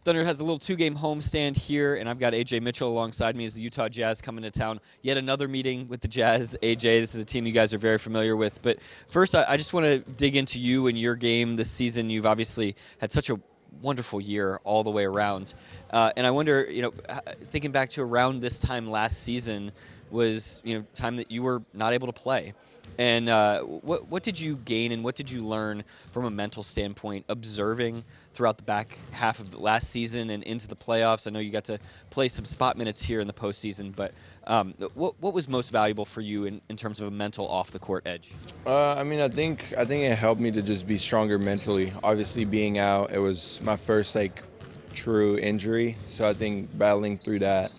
Thunder has a little two-game homestand here, and I've got Ajay Mitchell alongside me as the Utah Jazz coming to town. Yet another meeting with the Jazz. Ajay, this is a team you guys are very familiar with. But first, I just want to dig into you and your game this season. You've obviously had such a wonderful year all the way around. And I wonder, thinking back to around this time last season was, time that you were not able to play. And what did you gain and what did you learn from a mental standpoint observing throughout the back half of the last season and into the playoffs? I know you got to play some spot minutes here in the postseason, but what was most valuable for you in terms of a mental off-the-court edge? I think it helped me to just be stronger mentally. Obviously, being out, it was my first true injury, so I think battling through that.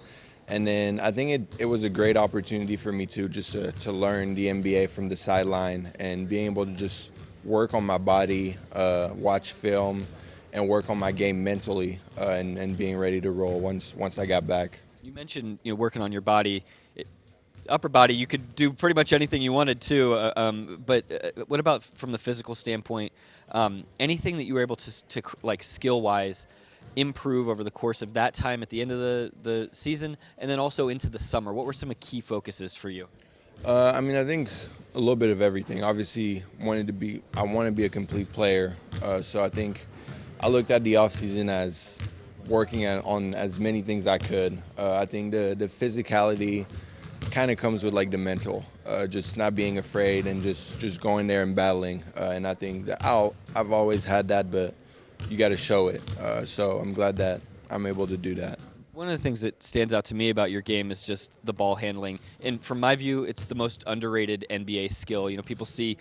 And then I think it was a great opportunity for me too, just to learn the NBA from the sideline and being able to just work on my body, watch film, and work on my game mentally, and being ready to roll once I got back. You mentioned working on your body. Upper body, you could do pretty much anything you wanted to. But what about from the physical standpoint? Anything that you were able to skill-wise improve over the course of that time at the end of the season, and then also into the summer? What were some key focuses for you? I think a little bit of everything. Obviously, I want to be a complete player. So I think I looked at the offseason as working on as many things I could. I think the physicality kind of comes with the mental, just not being afraid and just going there and battling. And I think that I've always had that, but you got to show it. So I'm glad that I'm able to do that. One of the things that stands out to me about your game is just the ball handling. And from my view, it's the most underrated NBA skill. People see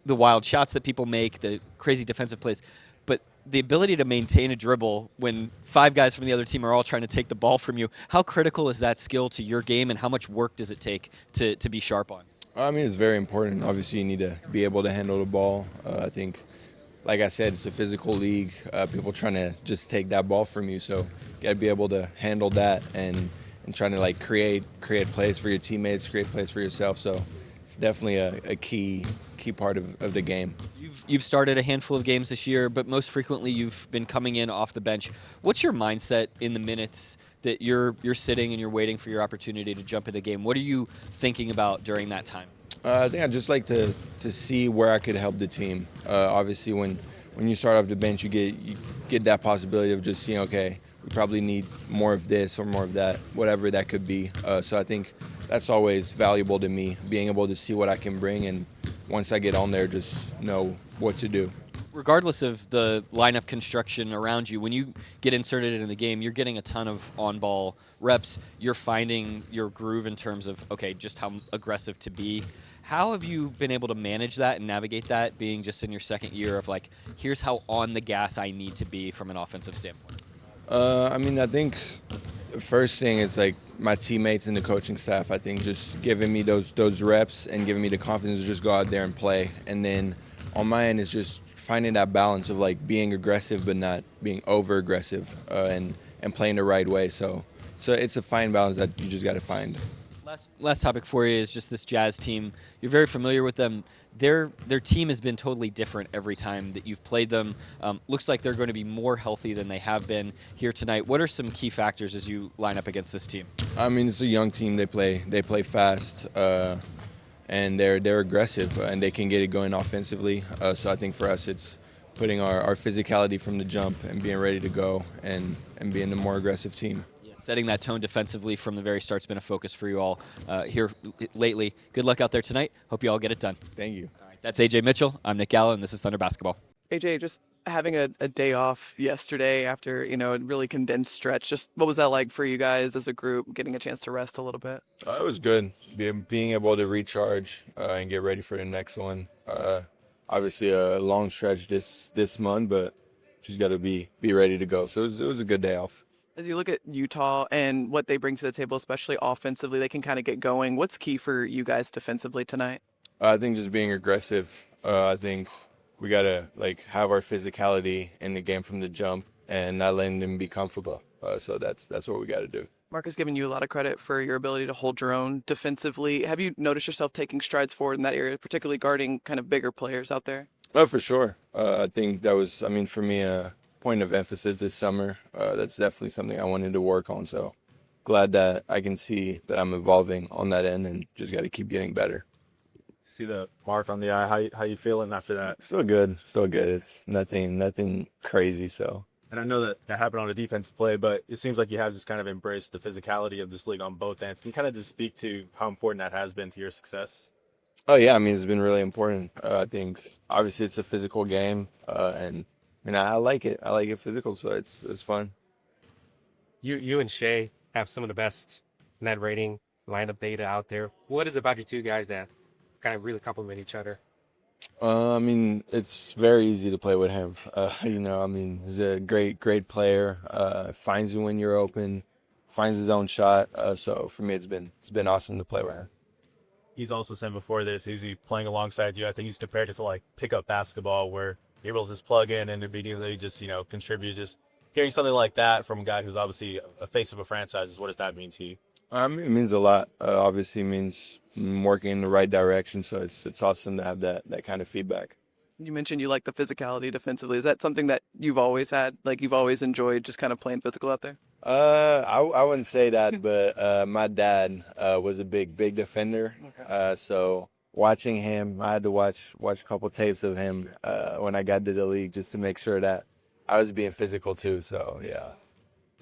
the wild shots that people make, the crazy defensive plays, but the ability to maintain a dribble when five guys from the other team are all trying to take the ball from you, how critical is that skill to your game, and how much work does it take to be sharp on? It's very important. Obviously, you need to be able to handle the ball. I think, like I said, it's a physical league. People trying to just take that ball from you, so you got to be able to handle that and trying to create plays for your teammates, create plays for yourself. So it's definitely a key part of the game. You've started a handful of games this year, but most frequently you've been coming in off the bench. What's your mindset in the minutes that you're sitting and you're waiting for your opportunity to jump into the game? What are you thinking about during that time? I think I'd just like to see where I could help the team. Obviously, when you start off the bench, you get that possibility of just seeing, okay, we probably need more of this or more of that, whatever that could be. So I think that's always valuable to me, being able to see what I can bring, and once I get on there, just know what to do. Regardless of the lineup construction around you, when you get inserted into the game, you're getting a ton of on-ball reps. You're finding your groove in terms of, just how aggressive to be. How have you been able to manage that and navigate that, being just in your second year of here's how on the gas I need to be from an offensive standpoint? I think the first thing is my teammates and the coaching staff. I think just giving me those reps and giving me the confidence to just go out there and play. And then on my end is just finding that balance of being aggressive but not being over aggressive, and playing the right way. So it's a fine balance that you just got to find. Last topic for you is just this Jazz team. You're very familiar with them. Their team has been totally different every time that you've played them. Looks like they're going to be more healthy than they have been here tonight. What are some key factors as you line up against this team? It's a young team. They play fast, and they're aggressive, and they can get it going offensively. So I think for us, it's putting our physicality from the jump and being ready to go and being a more aggressive team. Setting that tone defensively from the very start has been a focus for you all here lately. Good luck out there tonight. Hope you all get it done. Thank you. All right, that's Ajay Mitchell. I'm Nick Gallo, and this is Thunder Basketball. Ajay, just having a day off yesterday after, a really condensed stretch, just what was that like for you guys as a group, getting a chance to rest a little bit? It was good. Being able to recharge and get ready for the next one. Obviously a long stretch this month, but just got to be ready to go. So it was a good day off. As you look at Utah and what they bring to the table, especially offensively, they can kind of get going. What's key for you guys defensively tonight? I think just being aggressive. I think we got to have our physicality in the game from the jump and not letting them be comfortable. So that's what we got to do. Mark has given you a lot of credit for your ability to hold your own defensively. Have you noticed yourself taking strides forward in that area, particularly guarding kind of bigger players out there? Oh, for sure. I think that was, for me, point of emphasis this summer. That's definitely something I wanted to work on. So glad that I can see that I'm evolving on that end, and just got to keep getting better. See the mark on the eye. How you feeling after that? Feel good. Feel good. It's nothing crazy. So. And I know that happened on a defensive play, but it seems like you have just kind of embraced the physicality of this league on both ends. Can you kind of just speak to how important that has been to your success? Oh yeah, I mean it's been really important. I think obviously it's a physical game, and I like it. I like it physical, so it's fun. You and Shea have some of the best net rating lineup data out there. What is it about you two guys that kind of really complement each other? I mean it's very easy to play with him. I mean he's a great player. Finds you when you're open, finds his own shot. So for me it's been awesome to play with him. He's also said before this, he's playing alongside you. I think he's compared it to like pickup basketball where you're able to just plug in and immediately just, contribute. Just hearing something like that from a guy who's obviously a face of a franchise, what does that mean to you? It means a lot. Obviously it means working in the right direction. So it's awesome to have that kind of feedback. You mentioned you like the physicality defensively. Is that something that you've always had? Like you've always enjoyed just kind of playing physical out there? I wouldn't say that, but my dad was a big defender. Okay. So watching him, I had to watch a couple tapes of him when I got to the league just to make sure that I was being physical too. So yeah.